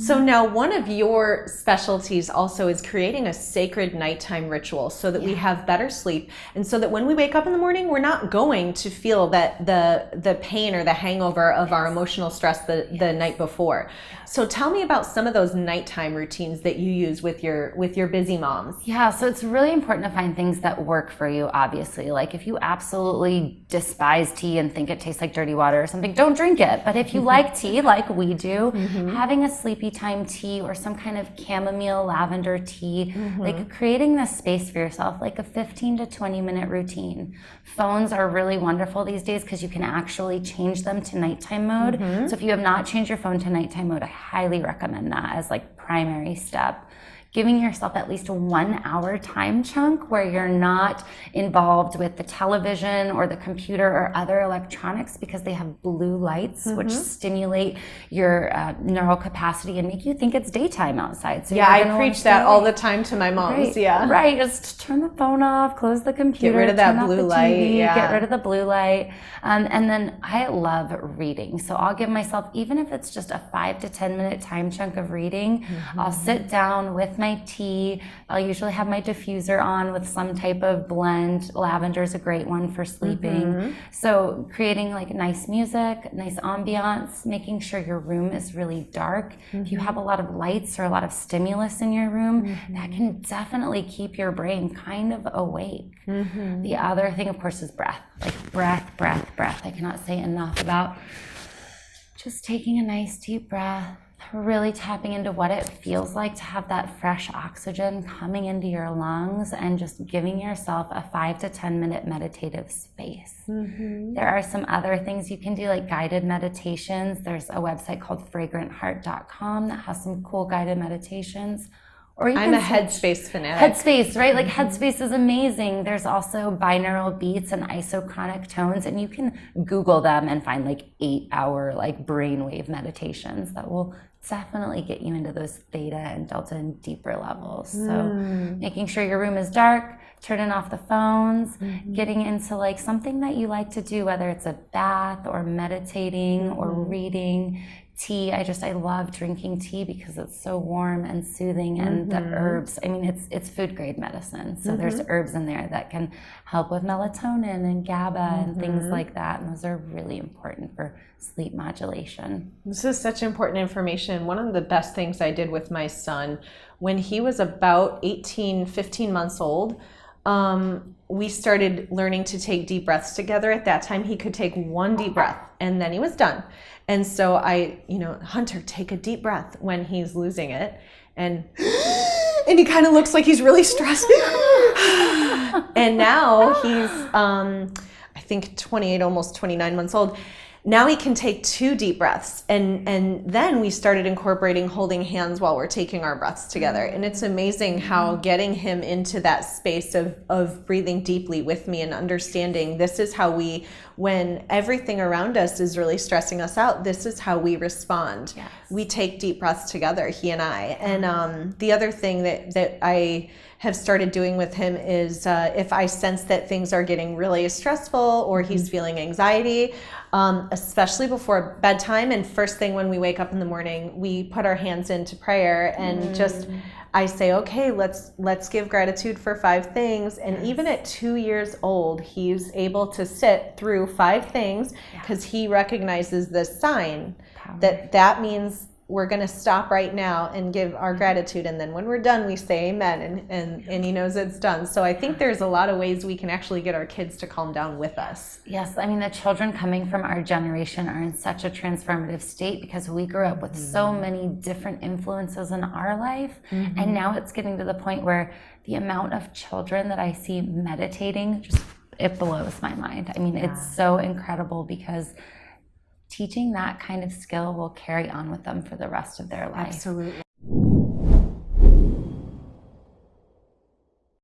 So now one of your specialties also is creating a sacred nighttime ritual so that we have better sleep, and so that when we wake up in the morning, we're not going to feel that the pain or the hangover of our emotional stress the night before. So tell me about some of those nighttime routines that you use with your busy moms. Yeah, so it's really important to find things that work for you, obviously. Like if you absolutely despise tea and think it tastes like dirty water or something, don't drink it. But if you like tea, like we do, having a sleepy time tea or some kind of chamomile lavender tea, like creating this space for yourself, like a 15 to 20 minute routine. Phones are really wonderful these days because you can actually change them to nighttime mode. So if you have not changed your phone to nighttime mode, I highly recommend that as like primary step. Giving yourself at least a 1 hour time chunk where you're not involved with the television or the computer or other electronics, because they have blue lights which stimulate your neural capacity and make you think it's daytime outside. So I preach that all the time to my moms. Right. Just turn the phone off, close the computer, get rid of that blue light. Get rid of the blue light. And then I love reading. So I'll give myself, even if it's just a 5 to 10 minute time chunk of reading, I'll sit down with my tea. I'll usually have my diffuser on with some type of blend. Lavender is a great one for sleeping. So creating like nice music, nice ambiance, making sure your room is really dark. If you have a lot of lights or a lot of stimulus in your room, that can definitely keep your brain kind of awake. The other thing, of course, is breath. Like breath. I cannot say enough about just taking a nice deep breath, really tapping into what it feels like to have that fresh oxygen coming into your lungs, and just giving yourself a 5 to 10 minute meditative space. There are some other things you can do, like guided meditations. There's a website called fragrantheart.com that has some cool guided meditations. Or I'm a Headspace fanatic. Headspace, right? Like Headspace is amazing. There's also binaural beats and isochronic tones, and you can Google them and find like 8-hour like brainwave meditations that will definitely get you into those theta and delta and deeper levels. So making sure your room is dark, turning off the phones, getting into like something that you like to do, whether it's a bath or meditating or reading. Tea, I love drinking tea because it's so warm and soothing, and the herbs, I mean, it's food grade medicine. So there's herbs in there that can help with melatonin and GABA and things like that. And those are really important for sleep modulation. This is such important information. One of the best things I did with my son when he was about 15 months old, we started learning to take deep breaths together. At that time, he could take one deep breath and then he was done. And so Hunter, take a deep breath when he's losing it. And he kind of looks like he's really stressed. And now he's, I think 28, almost 29 months old. Now he can take 2 deep breaths, and then we started incorporating holding hands while we're taking our breaths together. And it's amazing how getting him into that space of breathing deeply with me and understanding this is how when everything around us is really stressing us out, this is how we respond. Yes. We take deep breaths together, he and I. And the other thing that I have started doing with him is if I sense that things are getting really stressful or he's feeling anxiety, especially before bedtime and first thing when we wake up in the morning, we put our hands into prayer and I say, okay, let's give gratitude for 5 things. And even at 2 years old, he's able to sit through 5 things because he recognizes the sign that means we're going to stop right now and give our gratitude. And then when we're done, we say amen, and he knows it's done. So I think there's a lot of ways we can actually get our kids to calm down with us. Yes. I mean, the children coming from our generation are in such a transformative state because we grew up with so many different influences in our life. And now it's getting to the point where the amount of children that I see meditating, it blows my mind. I mean, it's so incredible because teaching that kind of skill will carry on with them for the rest of their life. Absolutely.